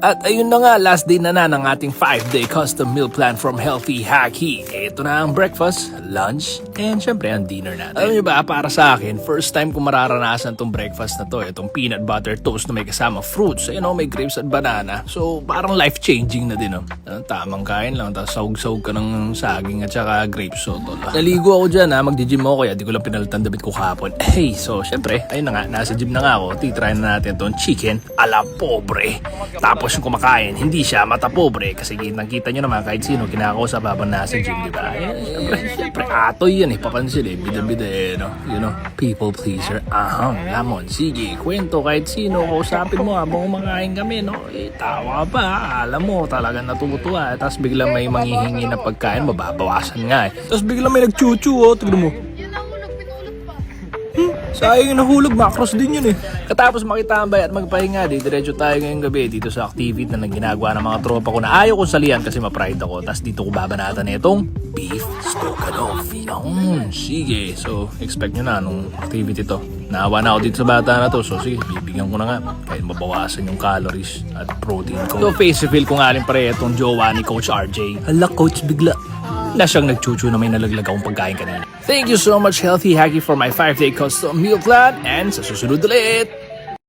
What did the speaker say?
At ayun na nga, last day na ng ating 5-day custom meal plan from Healthy Hacky. Ito na ang breakfast, lunch, and syempre ang dinner natin. Alam niyo ba, para sa akin, first time ko mararanasan tong breakfast na to. Itong peanut butter toast na may kasama fruits, may grapes at banana. So parang life-changing na din. Tamang kain lang, tapos sahog-sahog ka ng saging at saka grapes. So, naligo ako dyan, mag-gym ako, kaya di ko lang pinalitan damit ko kahapon. Hey, so syempre, ayun na nga, nasa gym na nga ako. Titry na natin itong chicken a la pobre. Tapos yung kumakain, hindi siya mata pobre kasi kitang-kita nyo naman kahit sino kinakausap habang nasa gym, di ba? Siyempre, atoy yan papansin bida-bida people pleaser. Lamon, sige, kwento kahit sino, kausapin mo habang kumakain kami, tawa pa, alam mo, talagang natutuwa. Tapos biglang may manghihingi na pagkain, mababawasan nga Tapos biglang may nagchuchu, tignan mo. Sayang yung nahulog, macros din yun Katapos makitambay at magpahinga, diretso tayo ngayong gabi dito sa activity na ginagawa ng mga tropa ko na ayaw kong salihan kasi ma-pride ako. Tapos dito ko babanatan itong beef stroganoff. Sige. So, expect nyo na nung activity to. Naawa na ako dito sa bata na to. So, sige, bibigyan ko na nga. Kahit mabawasan yung calories at protein ko. So, face reveal ko nga rin pare itong jowa ni Coach RJ. Hala, Coach, bigla na siyang nagchuchu na may nalaglag akong pagkain kanina. Thank you so much, Healthy Hacky, for my 5-day custom meal plan. And sa susunod ulit!